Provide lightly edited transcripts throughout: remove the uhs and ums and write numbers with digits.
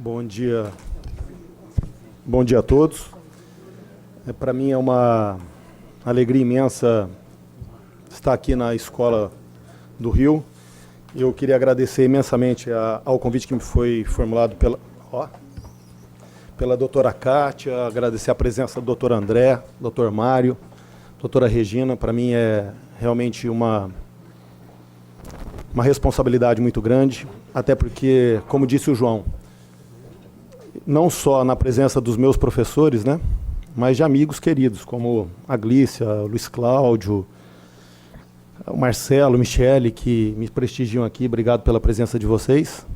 Bom dia a todos. Para mim é uma alegria imensa estar aqui na Escola do Rio. Eu queria agradecer imensamente ao convite que me foi formulado pela doutora Kátia, agradecer a presença do doutor André, doutor Mário, doutora Regina. Para mim é realmente uma responsabilidade muito grande, até porque, como disse o João, não só na presença dos meus professores, né, mas de amigos queridos, como a Glícia, o Luiz Cláudio, o Marcelo, o Michele, que me prestigiam aqui. Obrigado pela presença de vocês.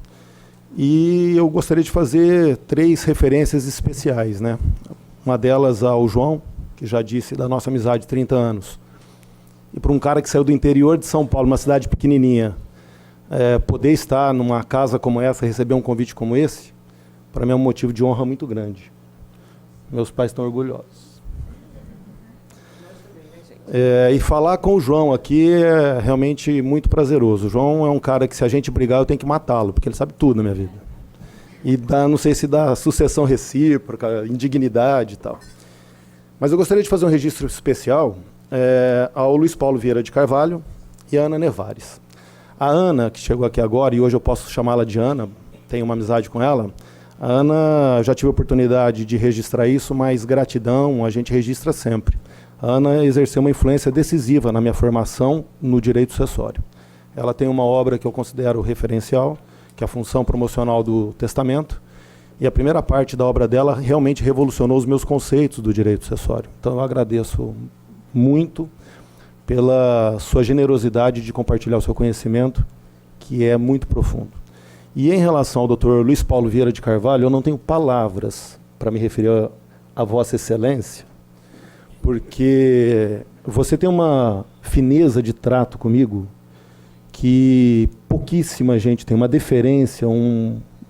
E eu gostaria de fazer 3 referências especiais, né? Uma delas ao João, que já disse da nossa amizade de 30 anos. E para um cara que saiu do interior de São Paulo, uma cidade pequenininha, poder estar numa casa como essa, receber um convite como esse, para mim é um motivo de honra muito grande. Meus pais estão orgulhosos. E falar com o João aqui é realmente muito prazeroso. O João é um cara que, se a gente brigar, eu tenho que matá-lo, porque ele sabe tudo na minha vida. E não sei se dá sucessão recíproca, indignidade e tal. Mas eu gostaria de fazer um registro especial ao Luiz Paulo Vieira de Carvalho e a Ana Nevares. A Ana, que chegou aqui agora, e hoje eu posso chamá-la de Ana, tenho uma amizade com ela. A Ana, já tive a oportunidade de registrar isso, mas gratidão a gente registra sempre. A Ana exerceu uma influência decisiva na minha formação no direito sucessório. Ela tem uma obra que eu considero referencial, que é a função promocional do testamento, e a primeira parte da obra dela realmente revolucionou os meus conceitos do direito sucessório. Então eu agradeço muito pela sua generosidade de compartilhar o seu conhecimento, que é muito profundo. E em relação ao Dr. Luiz Paulo Vieira de Carvalho, eu não tenho palavras para me referir a Vossa Excelência, porque você tem uma fineza de trato comigo que pouquíssima gente tem, uma deferência,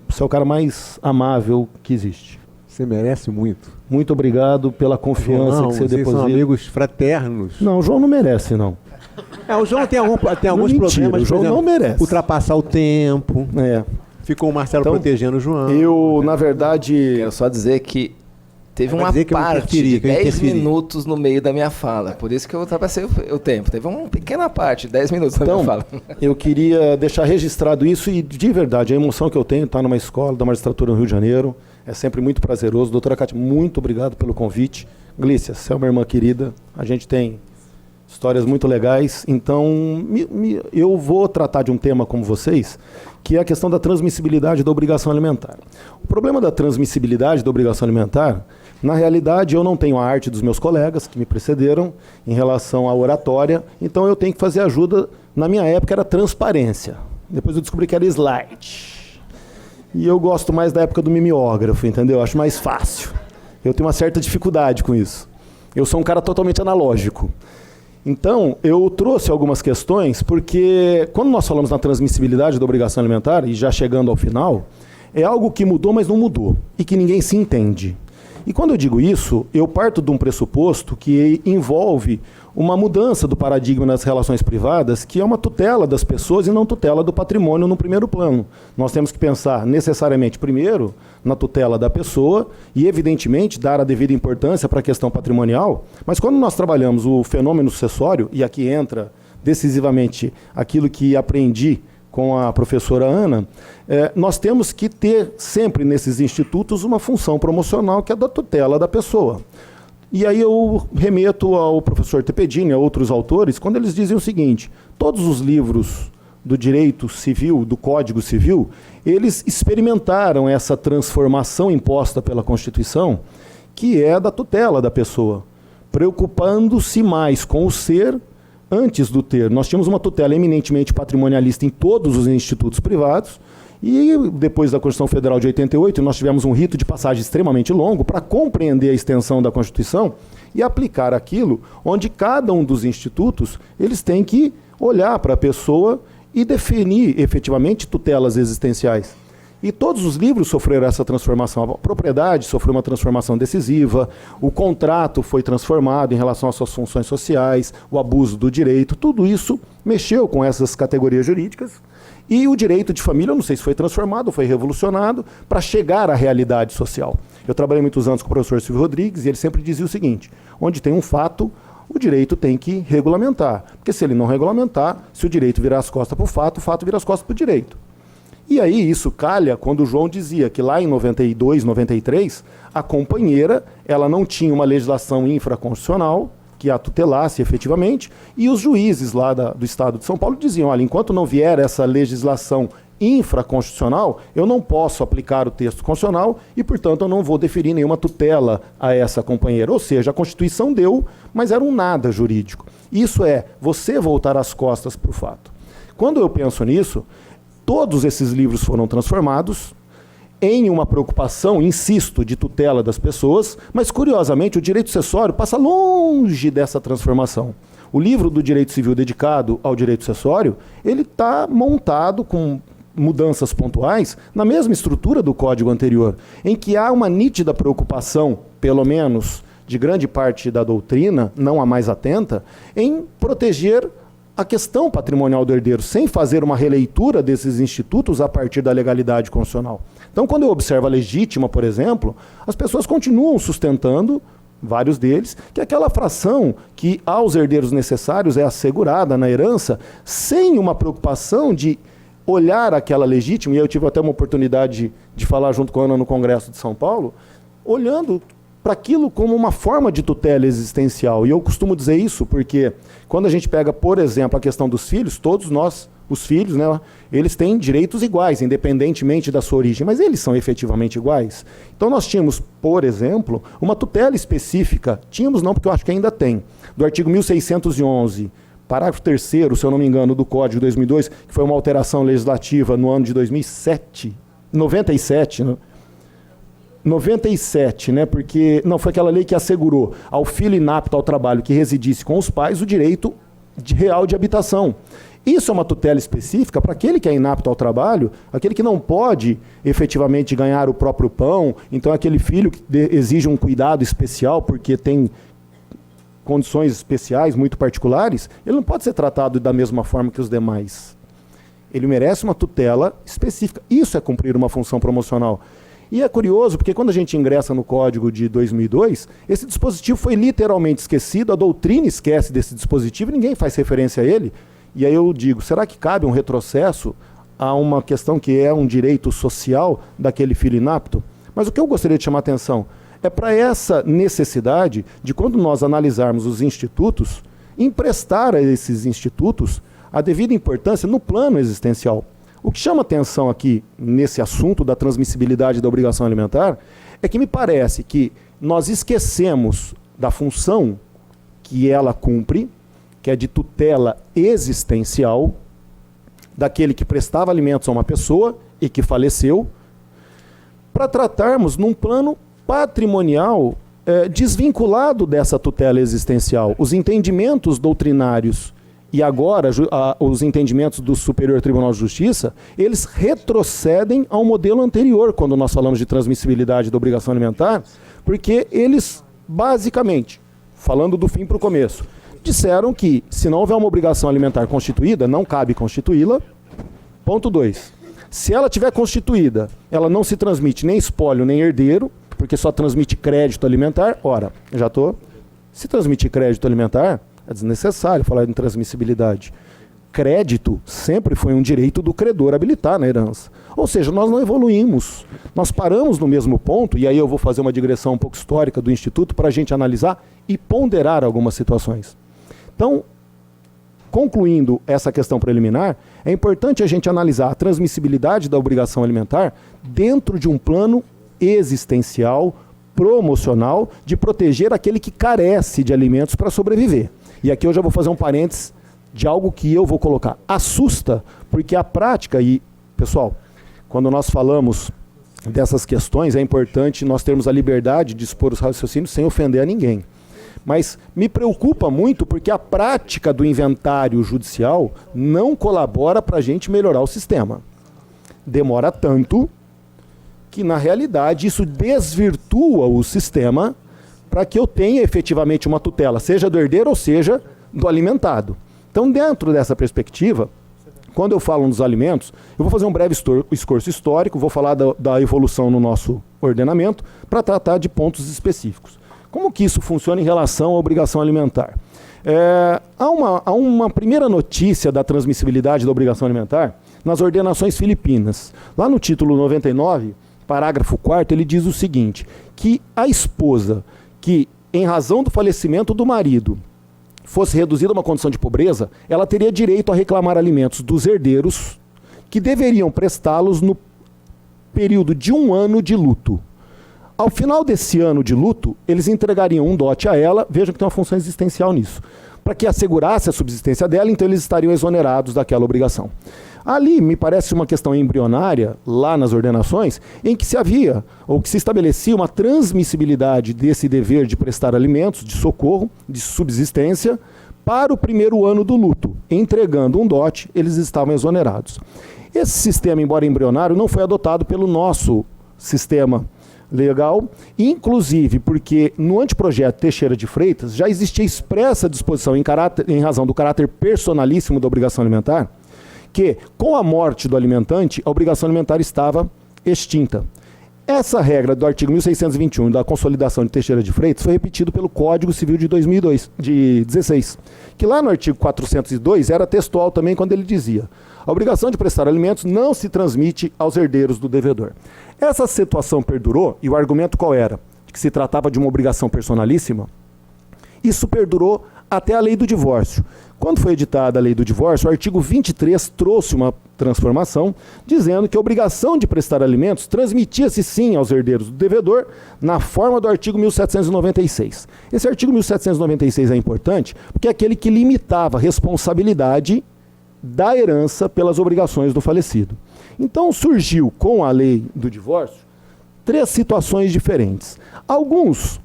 você é o cara mais amável que existe. Você merece muito. Muito obrigado pela confiança que você deposita. São amigos fraternos. Não, o João não merece, não. O João tem alguns problemas. O João não merece. Ultrapassar o tempo. Ficou o Marcelo protegendo o João. Na verdade... Quero só dizer que teve uma parte de 10 minutos no meio da minha fala. Por isso que eu ultrapassei o tempo. Teve uma pequena parte, 10 minutos na minha fala. Eu queria deixar registrado isso e, de verdade, a emoção que eu tenho estar numa escola da magistratura no Rio de Janeiro é sempre muito prazeroso. Doutora Kátia, muito obrigado pelo convite. Glícia, você é uma irmã querida. A gente tem histórias muito legais. Então, eu vou tratar de um tema como vocês, que é a questão da transmissibilidade da obrigação alimentar. O problema da transmissibilidade da obrigação alimentar, na realidade, eu não tenho a arte dos meus colegas que me precederam em relação à oratória, então eu tenho que fazer ajuda. Na minha época era transparência. Depois eu descobri que era slide. E eu gosto mais da época do mimeógrafo, entendeu? Acho mais fácil. Eu tenho uma certa dificuldade com isso. Eu sou um cara totalmente analógico. Então, eu trouxe algumas questões, porque quando nós falamos na transmissibilidade da obrigação alimentar, e já chegando ao final, é algo que mudou, mas não mudou, e que ninguém se entende. E quando eu digo isso, eu parto de um pressuposto que envolve uma mudança do paradigma nas relações privadas, que é uma tutela das pessoas e não tutela do patrimônio no primeiro plano. Nós temos que pensar necessariamente, primeiro, na tutela da pessoa e, evidentemente, dar a devida importância para a questão patrimonial, mas quando nós trabalhamos o fenômeno sucessório, e aqui entra decisivamente aquilo que aprendi com a professora Ana, nós temos que ter sempre nesses institutos uma função promocional que é da tutela da pessoa. E aí eu remeto ao professor Tepedini, a outros autores, quando eles dizem o seguinte: todos os livros do direito civil, do Código Civil, eles experimentaram essa transformação imposta pela Constituição, que é da tutela da pessoa, preocupando-se mais com o ser antes do ter. Nós tínhamos uma tutela eminentemente patrimonialista em todos os institutos privados, e depois da Constituição Federal de 88, nós tivemos um rito de passagem extremamente longo para compreender a extensão da Constituição e aplicar aquilo onde cada um dos institutos eles têm que olhar para a pessoa e definir efetivamente tutelas existenciais. E todos os livros sofreram essa transformação. A propriedade sofreu uma transformação decisiva, o contrato foi transformado em relação às suas funções sociais, o abuso do direito, tudo isso mexeu com essas categorias jurídicas. E o direito de família, eu não sei se foi transformado ou foi revolucionado para chegar à realidade social. Eu trabalhei muitos anos com o professor Silvio Rodrigues e ele sempre dizia o seguinte: onde tem um fato, o direito tem que regulamentar. Porque se ele não regulamentar, se o direito virar as costas para o fato vira as costas para o direito. E aí isso calha quando o João dizia que lá em 92, 93, a companheira ela não tinha uma legislação infraconstitucional que a tutelasse efetivamente, e os juízes lá do Estado de São Paulo diziam, olha, enquanto não vier essa legislação infraconstitucional, eu não posso aplicar o texto constitucional e, portanto, eu não vou deferir nenhuma tutela a essa companheira. Ou seja, a Constituição deu, mas era um nada jurídico. Isso é você voltar as costas para o fato. Quando eu penso nisso, todos esses livros foram transformados em uma preocupação, insisto, de tutela das pessoas, mas, curiosamente, o direito sucessório passa longe dessa transformação. O livro do direito civil dedicado ao direito sucessório, ele está montado com mudanças pontuais na mesma estrutura do código anterior, em que há uma nítida preocupação, pelo menos de grande parte da doutrina, não a mais atenta, em proteger a questão patrimonial do herdeiro, sem fazer uma releitura desses institutos a partir da legalidade constitucional. Então, quando eu observo a legítima, por exemplo, as pessoas continuam sustentando, vários deles, que aquela fração que aos herdeiros necessários é assegurada na herança, sem uma preocupação de olhar aquela legítima, e eu tive até uma oportunidade de falar junto com a Ana no Congresso de São Paulo, olhando para aquilo como uma forma de tutela existencial. E eu costumo dizer isso porque quando a gente pega, por exemplo, a questão dos filhos, todos nós, os filhos, né, eles têm direitos iguais, independentemente da sua origem, mas eles são efetivamente iguais. Então nós tínhamos, por exemplo, uma tutela específica, tínhamos não, porque eu acho que ainda tem, do artigo 1611, parágrafo 3º, se eu não me engano, do Código de 2002, que foi uma alteração legislativa no ano de 97, né? 97, né? Porque não foi aquela lei que assegurou ao filho inapto ao trabalho que residisse com os pais o direito real de habitação. Isso é uma tutela específica para aquele que é inapto ao trabalho, aquele que não pode efetivamente ganhar o próprio pão, então aquele filho que exige um cuidado especial porque tem condições especiais muito particulares, ele não pode ser tratado da mesma forma que os demais. Ele merece uma tutela específica. Isso é cumprir uma função promocional. E é curioso, porque quando a gente ingressa no Código de 2002, esse dispositivo foi literalmente esquecido, a doutrina esquece desse dispositivo e ninguém faz referência a ele. E aí eu digo, será que cabe um retrocesso a uma questão que é um direito social daquele filho inapto? Mas o que eu gostaria de chamar a atenção é para essa necessidade de, quando nós analisarmos os institutos, emprestar a esses institutos a devida importância no plano existencial. O que chama atenção aqui, nesse assunto da transmissibilidade da obrigação alimentar, é que me parece que nós esquecemos da função que ela cumpre, que é de tutela existencial, daquele que prestava alimentos a uma pessoa e que faleceu, para tratarmos num plano patrimonial desvinculado dessa tutela existencial. Os entendimentos doutrinários e agora os entendimentos do Superior Tribunal de Justiça, eles retrocedem ao modelo anterior, quando nós falamos de transmissibilidade da obrigação alimentar, porque eles, basicamente, falando do fim para o começo, disseram que, se não houver uma obrigação alimentar constituída, não cabe constituí-la. Ponto 2. Se ela tiver constituída, ela não se transmite nem espólio nem herdeiro, porque só transmite crédito alimentar. Ora, já estou. Se transmitir crédito alimentar, é desnecessário falar em transmissibilidade. Crédito sempre foi um direito do credor habilitar na herança. Ou seja, nós não evoluímos. Nós paramos no mesmo ponto, e aí eu vou fazer uma digressão um pouco histórica do Instituto para a gente analisar e ponderar algumas situações. Então, concluindo essa questão preliminar, é importante a gente analisar a transmissibilidade da obrigação alimentar dentro de um plano existencial, promocional, de proteger aquele que carece de alimentos para sobreviver. E aqui eu já vou fazer um parênteses de algo que eu vou colocar. Assusta, porque a prática, e, pessoal, quando nós falamos dessas questões, é importante nós termos a liberdade de expor os raciocínios sem ofender a ninguém. Mas me preocupa muito porque a prática do inventário judicial não colabora para a gente melhorar o sistema. Demora tanto que, na realidade, isso desvirtua o sistema para que eu tenha efetivamente uma tutela, seja do herdeiro ou seja do alimentado. Então, dentro dessa perspectiva, quando eu falo nos alimentos, eu vou fazer um breve esforço histórico, vou falar da evolução no nosso ordenamento para tratar de pontos específicos. Como que isso funciona em relação à obrigação alimentar? Há uma primeira notícia da transmissibilidade da obrigação alimentar nas ordenações filipinas. Lá no título 99, parágrafo 4º, ele diz o seguinte, que a esposa que, em razão do falecimento do marido, fosse reduzida a uma condição de pobreza, ela teria direito a reclamar alimentos dos herdeiros que deveriam prestá-los no período de 1 ano de luto. Ao final desse ano de luto, eles entregariam um dote a ela, vejam que tem uma função existencial nisso, para que assegurasse a subsistência dela, então eles estariam exonerados daquela obrigação. Ali, me parece uma questão embrionária, lá nas ordenações, em que se havia, ou que se estabelecia uma transmissibilidade desse dever de prestar alimentos, de socorro, de subsistência, para o primeiro ano do luto. Entregando um dote, eles estavam exonerados. Esse sistema, embora embrionário, não foi adotado pelo nosso sistema legal, inclusive porque no anteprojeto Teixeira de Freitas já existia expressa disposição em razão do caráter personalíssimo da obrigação alimentar, que, com a morte do alimentante, a obrigação alimentar estava extinta. Essa regra do artigo 1621 da Consolidação de Teixeira de Freitas foi repetido pelo Código Civil de 2016, que lá no artigo 402 era textual também quando ele dizia: a obrigação de prestar alimentos não se transmite aos herdeiros do devedor. Essa situação perdurou, e o argumento qual era? De que se tratava de uma obrigação personalíssima. Isso perdurou até a lei do divórcio. Quando foi editada a lei do divórcio, o artigo 23 trouxe uma transformação, dizendo que a obrigação de prestar alimentos transmitia-se sim aos herdeiros do devedor, na forma do artigo 1796. Esse artigo 1796 é importante, porque é aquele que limitava a responsabilidade da herança pelas obrigações do falecido. Então surgiu, com a lei do divórcio, 3 situações diferentes. Alguns,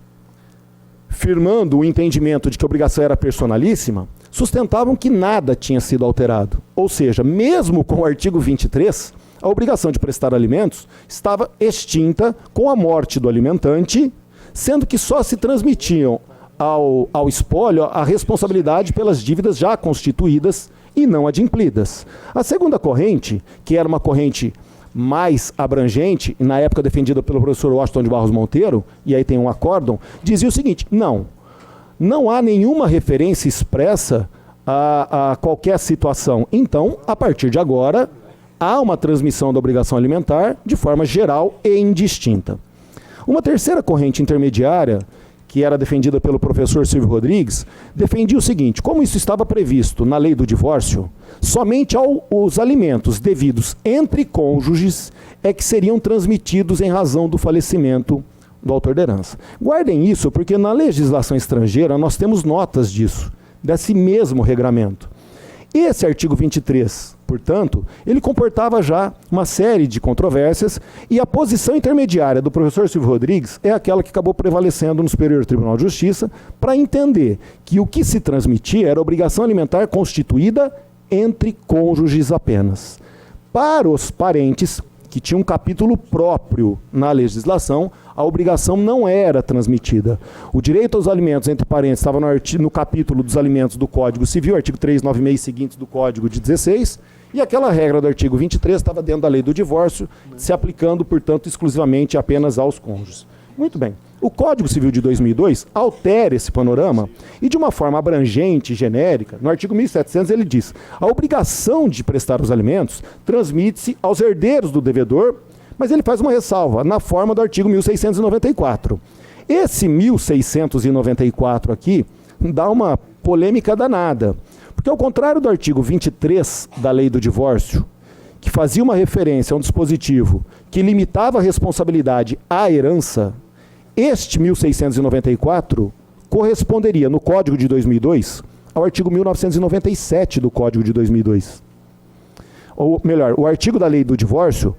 firmando o entendimento de que a obrigação era personalíssima, sustentavam que nada tinha sido alterado. Ou seja, mesmo com o artigo 23, a obrigação de prestar alimentos estava extinta com a morte do alimentante, sendo que só se transmitiam ao espólio a responsabilidade pelas dívidas já constituídas e não adimplidas. A segunda corrente, que era uma corrente mais abrangente, na época defendida pelo professor Washington de Barros Monteiro, e aí tem um acórdão, dizia o seguinte: não há nenhuma referência expressa a qualquer situação. Então, a partir de agora, há uma transmissão da obrigação alimentar de forma geral e indistinta. Uma terceira corrente intermediária, que era defendida pelo professor Silvio Rodrigues, defendia o seguinte: como isso estava previsto na lei do divórcio, somente os alimentos devidos entre cônjuges é que seriam transmitidos em razão do falecimento do autor da herança. Guardem isso, porque na legislação estrangeira nós temos notas disso, desse mesmo regramento. Esse artigo 23, portanto, ele comportava já uma série de controvérsias, e a posição intermediária do professor Silvio Rodrigues é aquela que acabou prevalecendo no Superior Tribunal de Justiça, para entender que o que se transmitia era obrigação alimentar constituída entre cônjuges apenas. Para os parentes, que tinha um capítulo próprio na legislação, a obrigação não era transmitida. O direito aos alimentos entre parentes estava no capítulo dos alimentos do Código Civil, artigo 396 e seguintes do Código de 16, e aquela regra do artigo 23 estava dentro da lei do divórcio, se aplicando, portanto, exclusivamente apenas aos cônjuges. Muito bem. O Código Civil de 2002 altera esse panorama e, de uma forma abrangente e genérica, no artigo 1700 ele diz: a obrigação de prestar os alimentos transmite-se aos herdeiros do devedor, mas ele faz uma ressalva, na forma do artigo 1694. Esse 1694 aqui dá uma polêmica danada, porque ao contrário do artigo 23 da lei do divórcio, que fazia uma referência a um dispositivo que limitava a responsabilidade à herança, este 1694 corresponderia, no Código de 2002, ao artigo 1997 do Código de 2002. Ou melhor, o artigo da lei do divórcio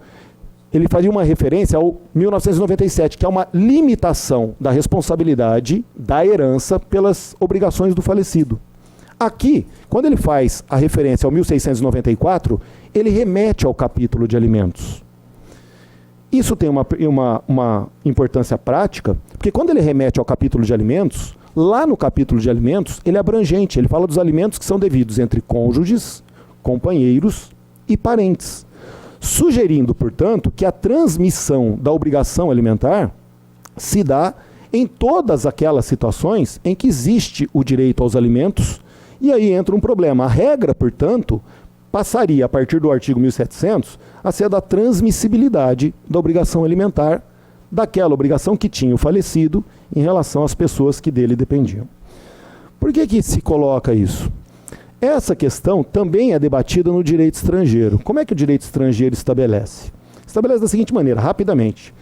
ele fazia uma referência ao 1997, que é uma limitação da responsabilidade da herança pelas obrigações do falecido. Aqui, quando ele faz a referência ao 1694, ele remete ao capítulo de alimentos. Isso tem uma importância prática, porque quando ele remete ao capítulo de alimentos, lá no capítulo de alimentos, ele é abrangente, ele fala dos alimentos que são devidos entre cônjuges, companheiros e parentes, sugerindo, portanto, que a transmissão da obrigação alimentar se dá em todas aquelas situações em que existe o direito aos alimentos, e aí entra um problema. A regra, portanto, passaria, a partir do artigo 1700, a ser da transmissibilidade da obrigação alimentar, daquela obrigação que tinha o falecido em relação às pessoas que dele dependiam. Por que se coloca isso? Essa questão também é debatida no direito estrangeiro. Como é que o direito estrangeiro estabelece? Estabelece da seguinte maneira, rapidamente.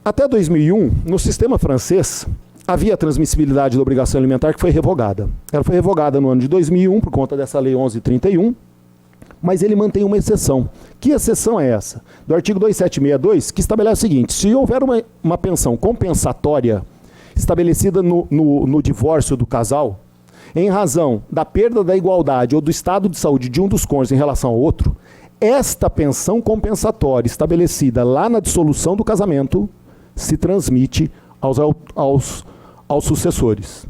Até 2001, no sistema francês, havia a transmissibilidade da obrigação alimentar que foi revogada. Ela foi revogada no ano de 2001 por conta dessa lei 1131, mas ele mantém uma exceção. Que exceção é essa? Do artigo 2762, que estabelece o seguinte: se houver uma pensão compensatória estabelecida no divórcio do casal, em razão da perda da igualdade ou do estado de saúde de um dos cônjuges em relação ao outro, esta pensão compensatória estabelecida lá na dissolução do casamento se transmite aos sucessores.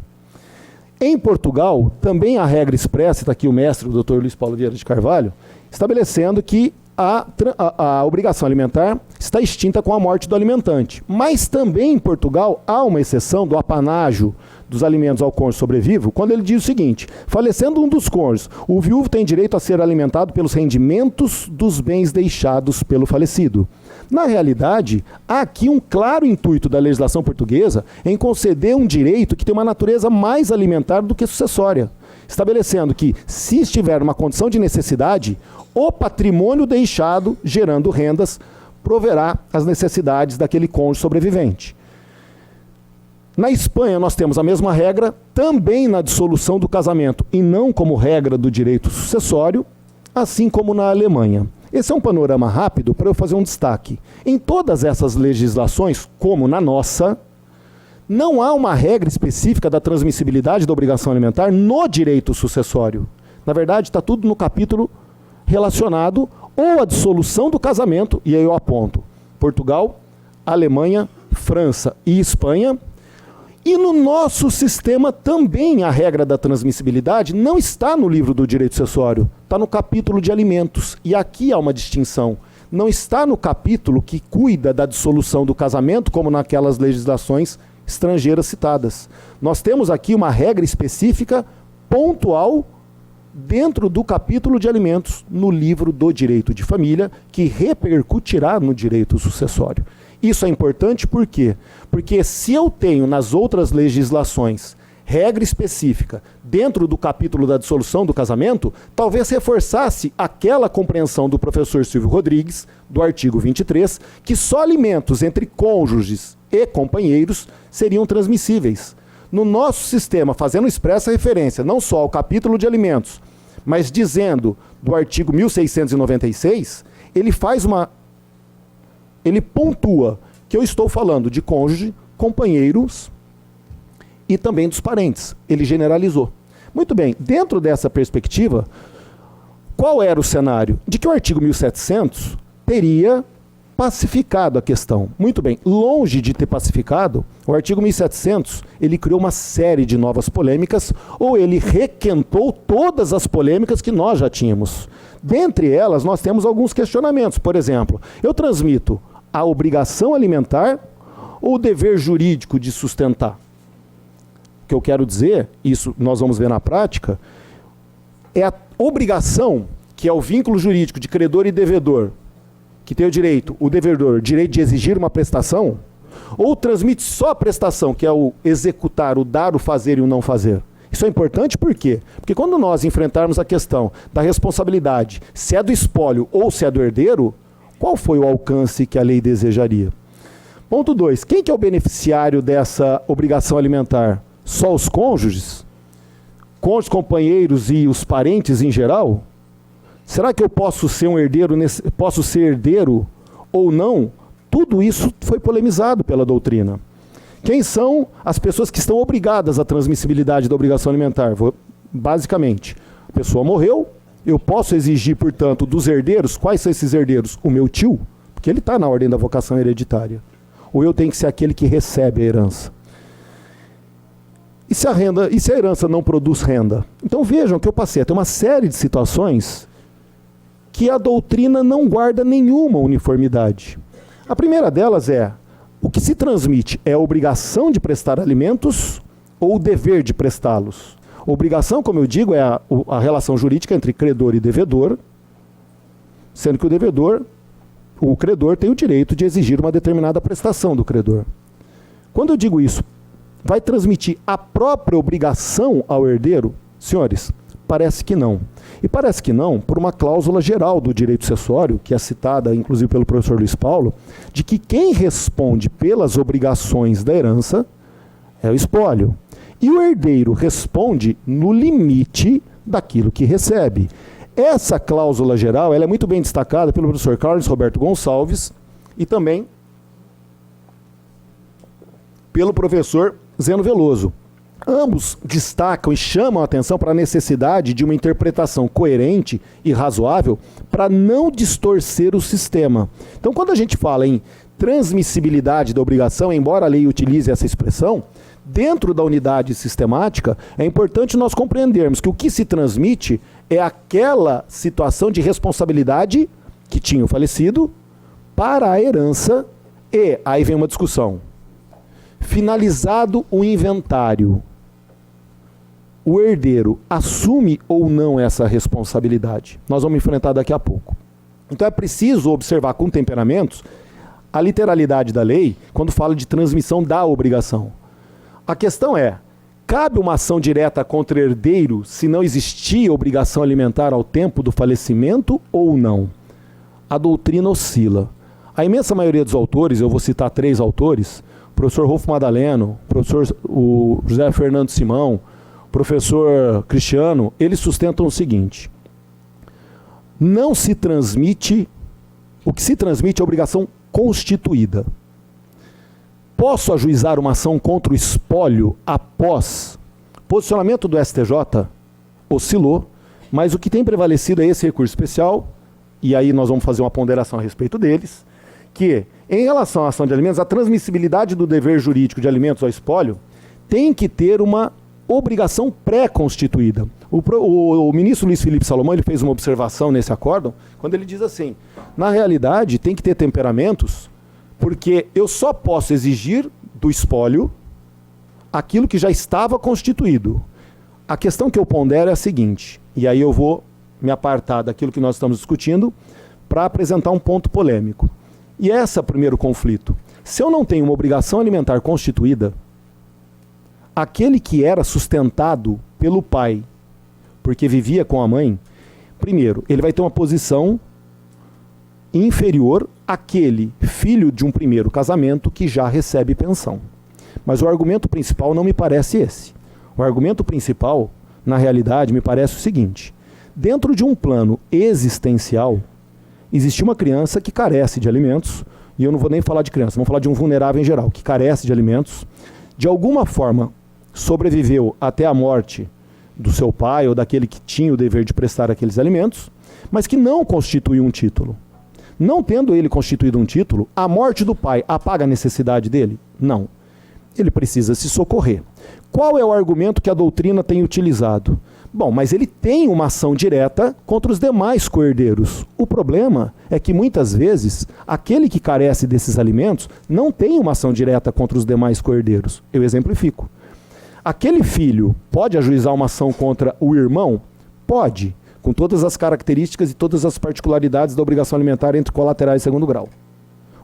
Em Portugal, também há regra expressa, está aqui o mestre, o Dr. Luiz Paulo Vieira de Carvalho, estabelecendo que a obrigação alimentar está extinta com a morte do alimentante. Mas também em Portugal há uma exceção do apanágio dos alimentos ao cônjuge sobrevivo, quando ele diz o seguinte: falecendo um dos cônjuges, o viúvo tem direito a ser alimentado pelos rendimentos dos bens deixados pelo falecido. Na realidade, há aqui um claro intuito da legislação portuguesa em conceder um direito que tem uma natureza mais alimentar do que sucessória, estabelecendo que, se estiver numa condição de necessidade, o patrimônio deixado, gerando rendas, proverá as necessidades daquele cônjuge sobrevivente. Na Espanha, nós temos a mesma regra, também na dissolução do casamento, e não como regra do direito sucessório, assim como na Alemanha. Esse é um panorama rápido para eu fazer um destaque. Em todas essas legislações, como na nossa, não há uma regra específica da transmissibilidade da obrigação alimentar no direito sucessório. Na verdade, está tudo no capítulo relacionado ou à dissolução do casamento, e aí eu aponto Portugal, Alemanha, França e Espanha. E no nosso sistema também a regra da transmissibilidade não está no livro do direito sucessório, está no capítulo de alimentos. E aqui há uma distinção. Não está no capítulo que cuida da dissolução do casamento, como naquelas legislações estrangeiras citadas. Nós temos aqui uma regra específica, pontual, dentro do capítulo de alimentos, no livro do direito de família, que repercutirá no direito sucessório. Isso é importante por quê? Porque se eu tenho nas outras legislações regra específica dentro do capítulo da dissolução do casamento, talvez reforçasse aquela compreensão do professor Silvio Rodrigues, do artigo 23, que só alimentos entre cônjuges e companheiros seriam transmissíveis. No nosso sistema, fazendo expressa referência não só ao capítulo de alimentos, mas dizendo do artigo 1696, ele pontua que eu estou falando de cônjuge, companheiros e também dos parentes. Ele generalizou. Muito bem, dentro dessa perspectiva, qual era o cenário? De que o artigo 1700 teria pacificado a questão. Muito bem, longe de ter pacificado, o artigo 1700, ele criou uma série de novas polêmicas, ou ele requentou todas as polêmicas que nós já tínhamos. Dentre elas, nós temos alguns questionamentos. Por exemplo, eu transmito a obrigação alimentar ou o dever jurídico de sustentar? O que eu quero dizer, isso nós vamos ver na prática, é a obrigação, que é o vínculo jurídico de credor e devedor, que tem o devedor, direito de exigir uma prestação, ou transmite só a prestação, que é o executar, o dar, o fazer e o não fazer. Isso é importante por quê? Porque quando nós enfrentarmos a questão da responsabilidade, se é do espólio ou se é do herdeiro, qual foi o alcance que a lei desejaria? Ponto 2. Quem que é o beneficiário dessa obrigação alimentar? Só os cônjuges? Cônjuges, companheiros e os parentes em geral? Será que eu posso ser um herdeiro, posso ser herdeiro ou não, tudo isso foi polemizado pela doutrina. Quem são as pessoas que estão obrigadas à transmissibilidade da obrigação alimentar? Basicamente, a pessoa morreu, eu posso exigir, portanto, dos herdeiros. Quais são esses herdeiros? O meu tio, porque ele está na ordem da vocação hereditária. Ou eu tenho que ser aquele que recebe a herança. E se a herança não produz renda? Então vejam que eu passei a ter uma série de situações que a doutrina não guarda nenhuma uniformidade. A primeira delas é: o que se transmite é a obrigação de prestar alimentos ou o dever de prestá-los? Obrigação, como eu digo, é a relação jurídica entre credor e devedor, sendo que o credor tem o direito de exigir uma determinada prestação do credor. Quando eu digo isso, vai transmitir a própria obrigação ao herdeiro? Senhores, parece que não. E parece que não por uma cláusula geral do direito sucessório, que é citada inclusive pelo professor Luiz Paulo, de que quem responde pelas obrigações da herança é o espólio. E o herdeiro responde no limite daquilo que recebe. Essa cláusula geral ela é muito bem destacada pelo professor Carlos Roberto Gonçalves e também pelo professor Zeno Veloso. Ambos destacam e chamam a atenção para a necessidade de uma interpretação coerente e razoável para não distorcer o sistema. Então, quando a gente fala em transmissibilidade da obrigação, embora a lei utilize essa expressão, dentro da unidade sistemática, é importante nós compreendermos que o que se transmite é aquela situação de responsabilidade que tinha o falecido para a herança e, aí vem uma discussão, finalizado o inventário, o herdeiro assume ou não essa responsabilidade? Nós vamos enfrentar daqui a pouco. Então é preciso observar com temperamentos a literalidade da lei quando fala de transmissão da obrigação. A questão é, cabe uma ação direta contra herdeiro se não existia obrigação alimentar ao tempo do falecimento ou não? A doutrina oscila. A imensa maioria dos autores, eu vou citar 3 autores, o professor Rolfo Madaleno, o José Fernando Simão, o professor Cristiano, eles sustentam o seguinte: não se transmite, o que se transmite é obrigação constituída. Posso ajuizar uma ação contra o espólio após? Posicionamento do STJ oscilou, mas o que tem prevalecido é esse recurso especial, e aí nós vamos fazer uma ponderação a respeito deles, que, em relação à ação de alimentos, a transmissibilidade do dever jurídico de alimentos ao espólio tem que ter uma obrigação pré-constituída. O ministro Luiz Felipe Salomão ele fez uma observação nesse acórdão, quando ele diz assim, na realidade tem que ter temperamentos, porque eu só posso exigir do espólio aquilo que já estava constituído. A questão que eu pondero é a seguinte, e aí eu vou me apartar daquilo que nós estamos discutindo para apresentar um ponto polêmico. E esse é o primeiro conflito. Se eu não tenho uma obrigação alimentar constituída, aquele que era sustentado pelo pai, porque vivia com a mãe, primeiro, ele vai ter uma posição inferior àquele filho de um primeiro casamento que já recebe pensão. Mas o argumento principal não me parece esse. O argumento principal, na realidade, me parece o seguinte: dentro de um plano existencial, existe uma criança que carece de alimentos, e eu não vou nem falar de criança, vamos falar de um vulnerável em geral, que carece de alimentos, de alguma forma sobreviveu até a morte do seu pai ou daquele que tinha o dever de prestar aqueles alimentos, mas que não constitui um título. Não tendo ele constituído um título, a morte do pai apaga a necessidade dele? Não. Ele precisa se socorrer. Qual é o argumento que a doutrina tem utilizado? Bom, mas ele tem uma ação direta contra os demais coherdeiros. O problema é que muitas vezes aquele que carece desses alimentos não tem uma ação direta contra os demais coherdeiros. Eu exemplifico. Aquele filho pode ajuizar uma ação contra o irmão? Pode, com todas as características e todas as particularidades da obrigação alimentar entre colaterais e segundo grau.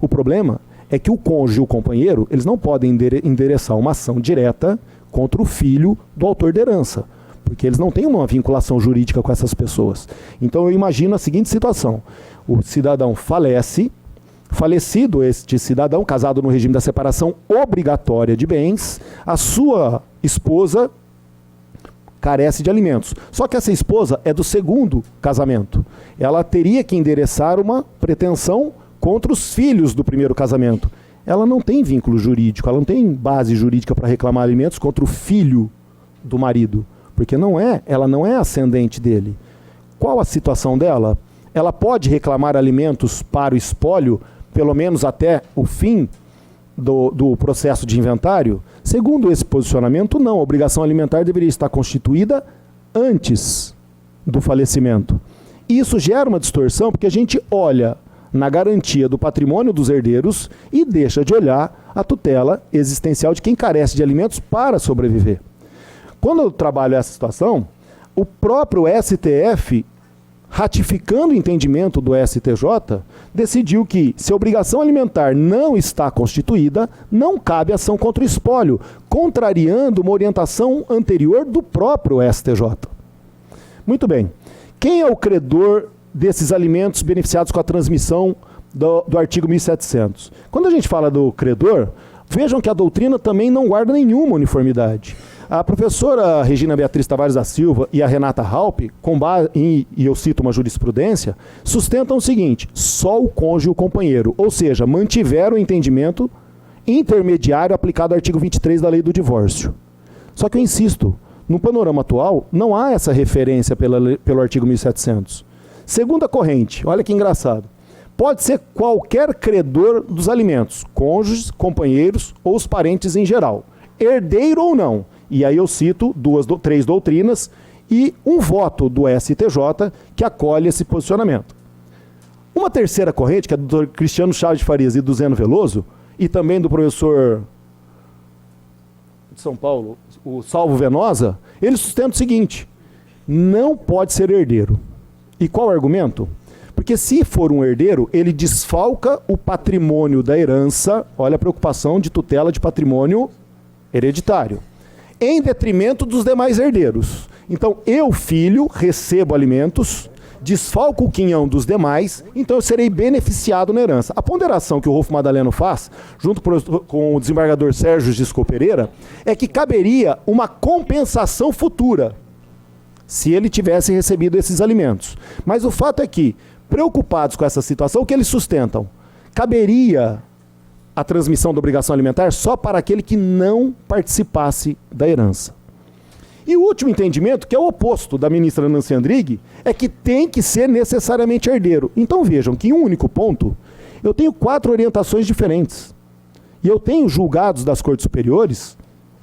O problema é que o cônjuge e o companheiro, eles não podem endereçar uma ação direta contra o filho do autor da herança, porque eles não têm uma vinculação jurídica com essas pessoas. Então eu imagino a seguinte situação: o cidadão falece, falecido este cidadão, casado no regime da separação obrigatória de bens, a sua esposa carece de alimentos. Só que essa esposa é do segundo casamento. Ela teria que endereçar uma pretensão contra os filhos do primeiro casamento. Ela não tem vínculo jurídico, ela não tem base jurídica para reclamar alimentos contra o filho do marido, porque ela não é ascendente dele. Qual a situação dela? Ela pode reclamar alimentos para o espólio, pelo menos até o fim do processo de inventário? Segundo esse posicionamento, não. A obrigação alimentar deveria estar constituída antes do falecimento. Isso gera uma distorção porque a gente olha na garantia do patrimônio dos herdeiros e deixa de olhar a tutela existencial de quem carece de alimentos para sobreviver. Quando eu trabalho essa situação, o próprio STF, ratificando o entendimento do STJ, decidiu que, se a obrigação alimentar não está constituída, não cabe ação contra o espólio, contrariando uma orientação anterior do próprio STJ. Muito bem. Quem é o credor desses alimentos beneficiados com a transmissão do artigo 1700? Quando a gente fala do credor, vejam que a doutrina também não guarda nenhuma uniformidade. A professora Regina Beatriz Tavares da Silva e a Renata Halpe, com base e eu cito uma jurisprudência, sustentam o seguinte: só o cônjuge e o companheiro, ou seja, mantiveram o entendimento intermediário aplicado ao artigo 23 da Lei do Divórcio. Só que eu insisto, no panorama atual, não há essa referência pelo artigo 1700. Segunda corrente, olha que engraçado. Pode ser qualquer credor dos alimentos, cônjuges, companheiros ou os parentes em geral, herdeiro ou não. E aí eu cito três doutrinas e um voto do STJ que acolhe esse posicionamento. Uma terceira corrente, que é do Dr. Cristiano Chaves de Farias e do Zeno Veloso, e também do professor de São Paulo, o Salvo Venosa, eles sustentam o seguinte: não pode ser herdeiro. E qual o argumento? Porque se for um herdeiro, ele desfalca o patrimônio da herança, olha a preocupação de tutela de patrimônio hereditário, em detrimento dos demais herdeiros. Então, eu, filho, recebo alimentos, desfalco o quinhão dos demais, então eu serei beneficiado na herança. A ponderação que o Rolfo Madaleno faz, junto com o desembargador Sérgio Gisco Pereira, é que caberia uma compensação futura, se ele tivesse recebido esses alimentos. Mas o fato é que, preocupados com essa situação, o que eles sustentam? Caberia a transmissão da obrigação alimentar só para aquele que não participasse da herança. E o último entendimento, que é o oposto da ministra Nancy Andrighi, é que tem que ser necessariamente herdeiro. Então vejam que em um único ponto, eu tenho 4 orientações diferentes. E eu tenho julgados das cortes superiores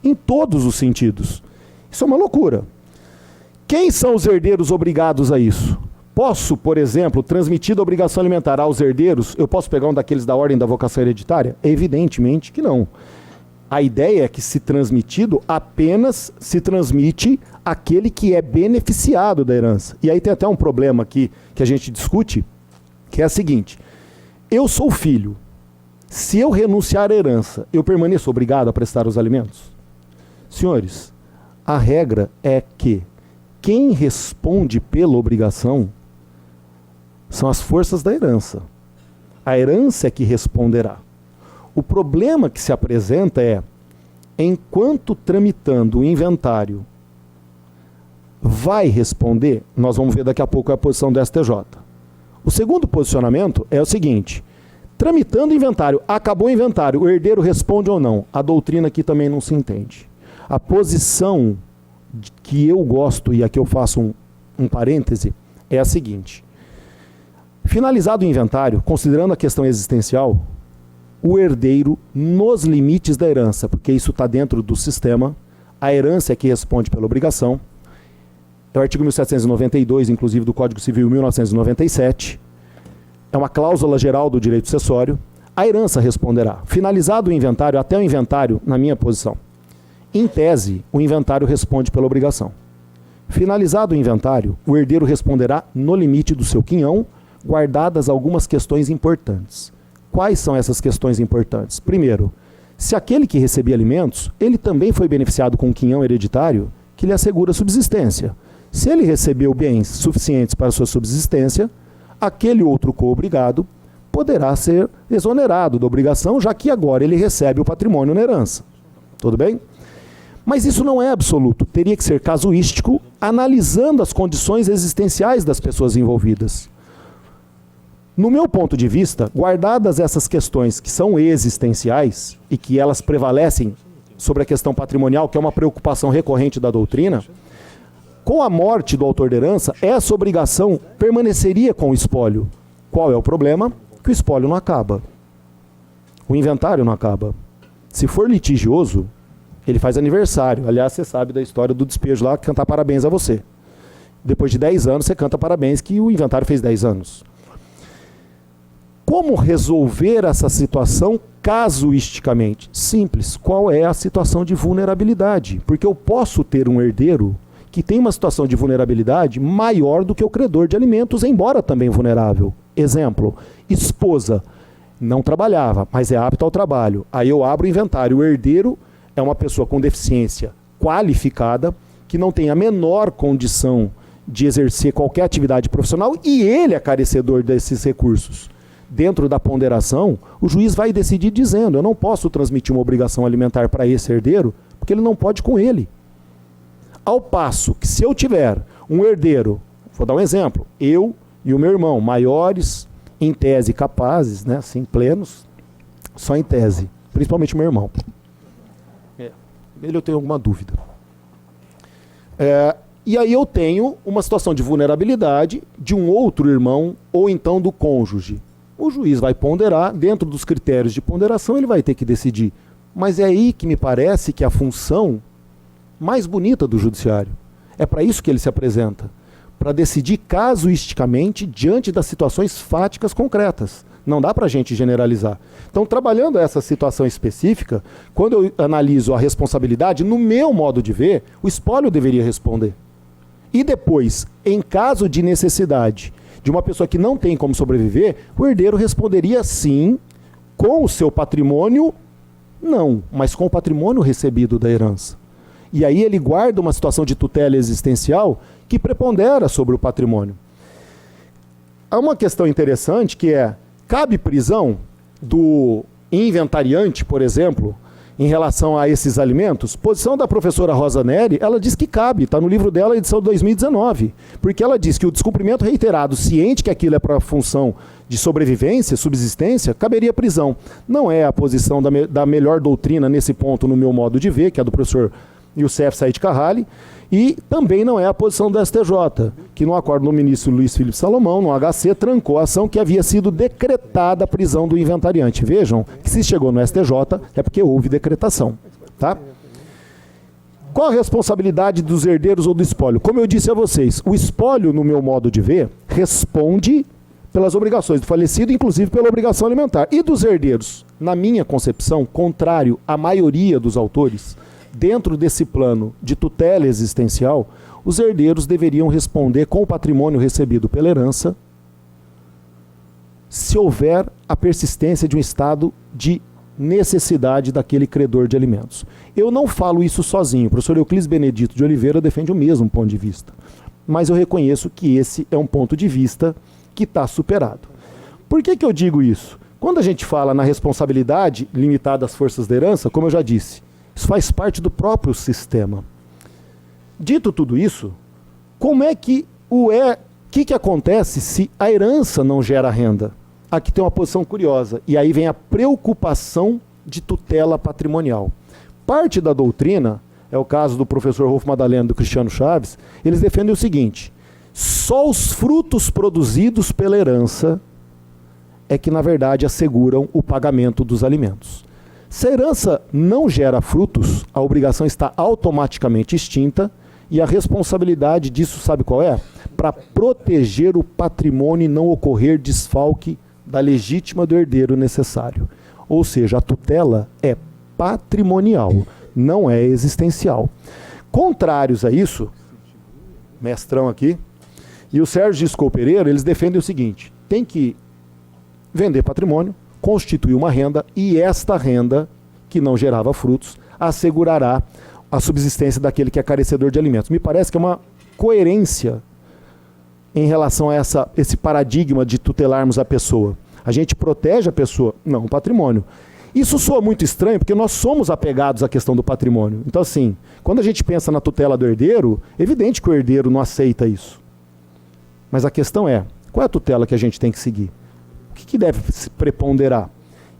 em todos os sentidos. Isso é uma loucura. Quem são os herdeiros obrigados a isso? Posso, por exemplo, transmitir a obrigação alimentar aos herdeiros, eu posso pegar um daqueles da ordem da vocação hereditária? Evidentemente que não. A ideia é que, se transmitido, apenas se transmite aquele que é beneficiado da herança. E aí tem até um problema aqui que a gente discute, que é o seguinte: eu sou filho. Se eu renunciar à herança, eu permaneço obrigado a prestar os alimentos? Senhores, a regra é que quem responde pela obrigação são as forças da herança. A herança é que responderá. O problema que se apresenta é, enquanto tramitando o inventário vai responder, nós vamos ver daqui a pouco a posição do STJ. O segundo posicionamento é o seguinte: tramitando o inventário, acabou o inventário, o herdeiro responde ou não? A doutrina aqui também não se entende. A posição que eu gosto, e aqui eu faço um parêntese, é a seguinte: finalizado o inventário, considerando a questão existencial, o herdeiro, nos limites da herança, porque isso está dentro do sistema, a herança é que responde pela obrigação, é o artigo 1792, inclusive, do Código Civil 1997, é uma cláusula geral do direito sucessório, a herança responderá. Finalizado o inventário, até o inventário, na minha posição, em tese, o inventário responde pela obrigação. Finalizado o inventário, o herdeiro responderá no limite do seu quinhão, guardadas algumas questões importantes. Quais são essas questões importantes? Primeiro, se aquele que recebia alimentos, ele também foi beneficiado com um quinhão hereditário que lhe assegura subsistência. Se ele recebeu bens suficientes para sua subsistência, aquele outro co-obrigado poderá ser exonerado da obrigação, já que agora ele recebe o patrimônio na herança. Tudo bem? Mas isso não é absoluto, teria que ser casuístico, analisando as condições existenciais das pessoas envolvidas. No meu ponto de vista, guardadas essas questões que são existenciais e que elas prevalecem sobre a questão patrimonial, que é uma preocupação recorrente da doutrina, com a morte do autor de herança, essa obrigação permaneceria com o espólio. Qual é o problema? Que o espólio não acaba. O inventário não acaba. Se for litigioso, ele faz aniversário. Aliás, você sabe da história do despejo lá, cantar parabéns a você. Depois de 10 anos, você canta parabéns que o inventário fez 10 anos. Como resolver essa situação casuisticamente? Simples. Qual é a situação de vulnerabilidade? Porque eu posso ter um herdeiro que tem uma situação de vulnerabilidade maior do que o credor de alimentos, embora também vulnerável. Exemplo, esposa não trabalhava, mas é apta ao trabalho. Aí eu abro o inventário. O herdeiro é uma pessoa com deficiência qualificada, que não tem a menor condição de exercer qualquer atividade profissional e ele é carecedor desses recursos. Dentro da ponderação, o juiz vai decidir dizendo: eu não posso transmitir uma obrigação alimentar para esse herdeiro, porque ele não pode com ele. Ao passo que, se eu tiver um herdeiro, vou dar um exemplo, eu e o meu irmão, maiores, em tese capazes, né, assim, plenos, só em tese, principalmente o meu irmão. Ele eu tenho alguma dúvida. E aí eu tenho uma situação de vulnerabilidade de um outro irmão ou então do cônjuge. O juiz vai ponderar, dentro dos critérios de ponderação ele vai ter que decidir. Mas é aí que me parece que a função mais bonita do judiciário. É para isso que ele se apresenta. Para decidir casuisticamente diante das situações fáticas concretas. Não dá para a gente generalizar. Então, trabalhando essa situação específica, quando eu analiso a responsabilidade, no meu modo de ver, o espólio deveria responder. E depois, em caso de necessidade de uma pessoa que não tem como sobreviver, o herdeiro responderia sim, com o seu patrimônio, não, mas com o patrimônio recebido da herança. E aí ele guarda uma situação de tutela existencial que prepondera sobre o patrimônio. Há uma questão interessante que é: cabe prisão do inventariante, por exemplo, em relação a esses alimentos? Posição da professora Rosa Neri, ela diz que cabe, está no livro dela, edição de 2019, porque ela diz que o descumprimento reiterado, ciente que aquilo é para função de sobrevivência, subsistência, caberia prisão. Não é a posição da melhor doutrina nesse ponto, no meu modo de ver, que é do professor Youssef Said Carrali, e também não é a posição do STJ, que no acordo do ministro Luiz Felipe Salomão, no HC, trancou a ação que havia sido decretada a prisão do inventariante. Vejam que se chegou no STJ é porque houve decretação. Tá? Qual a responsabilidade dos herdeiros ou do espólio? Como eu disse a vocês, o espólio, no meu modo de ver, responde pelas obrigações do falecido, inclusive pela obrigação alimentar. E dos herdeiros? Na minha concepção, contrário à maioria dos autores, dentro desse plano de tutela existencial, os herdeiros deveriam responder com o patrimônio recebido pela herança, se houver a persistência de um estado de necessidade daquele credor de alimentos. Eu não falo isso sozinho. O professor Euclides Benedito de Oliveira defende o mesmo ponto de vista. Mas eu reconheço que esse é um ponto de vista que está superado. Por que eu digo isso? Quando a gente fala na responsabilidade limitada às forças da herança, como eu já disse, isso faz parte do próprio sistema. Dito tudo isso, como é que que acontece se a herança não gera renda? Aqui tem uma posição curiosa, e aí vem a preocupação de tutela patrimonial. Parte da doutrina, é o caso do professor Rolf Madalena e do Cristiano Chaves, eles defendem o seguinte: só os frutos produzidos pela herança é que, na verdade, asseguram o pagamento dos alimentos. Se a herança não gera frutos, a obrigação está automaticamente extinta e a responsabilidade disso, sabe qual é? Para proteger o patrimônio e não ocorrer desfalque da legítima do herdeiro necessário. Ou seja, a tutela é patrimonial, não é existencial. Contrários a isso, mestrão aqui, e o Sérgio Giscou Pereira, eles defendem o seguinte: tem que vender patrimônio, constituir uma renda, e esta renda, que não gerava frutos, assegurará a subsistência daquele que é carecedor de alimentos. Me parece que é uma coerência em relação a esse paradigma de tutelarmos a pessoa. A gente protege a pessoa, não o patrimônio. Isso soa muito estranho, porque nós somos apegados à questão do patrimônio. Então, assim, quando a gente pensa na tutela do herdeiro, é evidente que o herdeiro não aceita isso. Mas a questão é, qual é a tutela que a gente tem que seguir? O que deve se preponderar?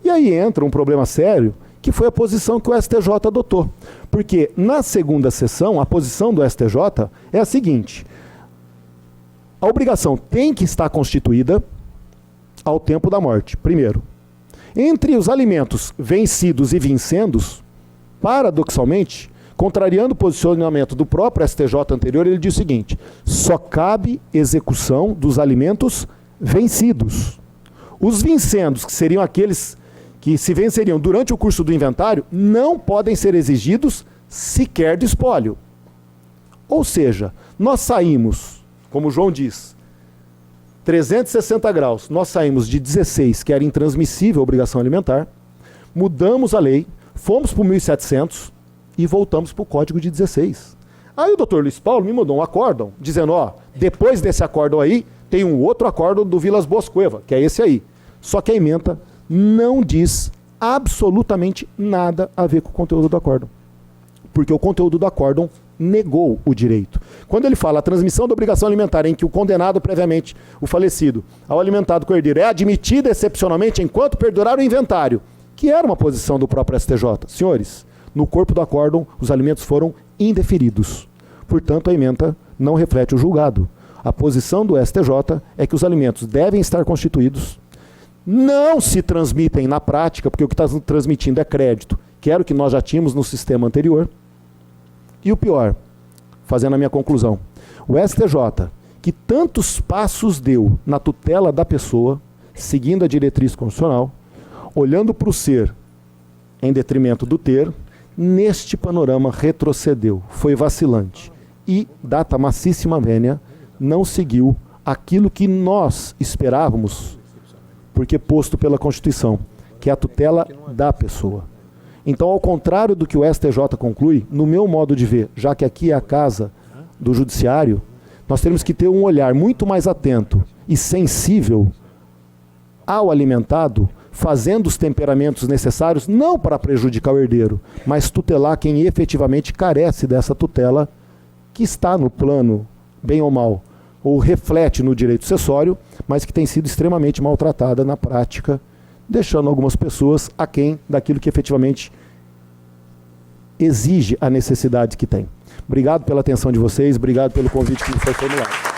E aí entra um problema sério, que foi a posição que o STJ adotou. Porque na segunda sessão, a posição do STJ é a seguinte: a obrigação tem que estar constituída ao tempo da morte, primeiro. Entre os alimentos vencidos e vincendos, paradoxalmente, contrariando o posicionamento do próprio STJ anterior, ele diz o seguinte: só cabe execução dos alimentos vencidos. Os vincendos, que seriam aqueles que se venceriam durante o curso do inventário, não podem ser exigidos sequer de espólio. Ou seja, nós saímos, como o João diz, 360 graus, nós saímos de 16, que era intransmissível a obrigação alimentar, mudamos a lei, fomos para o 1700 e voltamos para o Código de 16. Aí o doutor Luiz Paulo me mandou um acórdão, dizendo, depois desse acórdão aí, tem um outro acórdão do Vilas Boas Cueva, que é esse aí. Só que a ementa não diz absolutamente nada a ver com o conteúdo do acórdão. Porque o conteúdo do acórdão negou o direito. Quando ele fala a transmissão da obrigação alimentar em que o condenado previamente, o falecido, ao alimentado com herdeiro, é admitida excepcionalmente enquanto perdurar o inventário, que era uma posição do próprio STJ. Senhores, no corpo do acórdão, os alimentos foram indeferidos. Portanto, a ementa não reflete o julgado. A posição do STJ é que os alimentos devem estar constituídos, não se transmitem na prática, porque o que está transmitindo é crédito, que era o que nós já tínhamos no sistema anterior. E o pior, fazendo a minha conclusão, o STJ, que tantos passos deu na tutela da pessoa, seguindo a diretriz constitucional, olhando para o ser em detrimento do ter, neste panorama retrocedeu, foi vacilante. E, data massíssima vênia, não seguiu aquilo que nós esperávamos, porque posto pela Constituição, que é a tutela da pessoa. Então, ao contrário do que o STJ conclui, no meu modo de ver, já que aqui é a casa do judiciário, nós temos que ter um olhar muito mais atento e sensível ao alimentado, fazendo os temperamentos necessários, não para prejudicar o herdeiro, mas tutelar quem efetivamente carece dessa tutela, que está no plano, bem ou mal, ou reflete no direito sucessório, mas que tem sido extremamente maltratada na prática, deixando algumas pessoas aquém daquilo que efetivamente exige a necessidade que tem. Obrigado pela atenção de vocês, obrigado pelo convite que me foi formulado.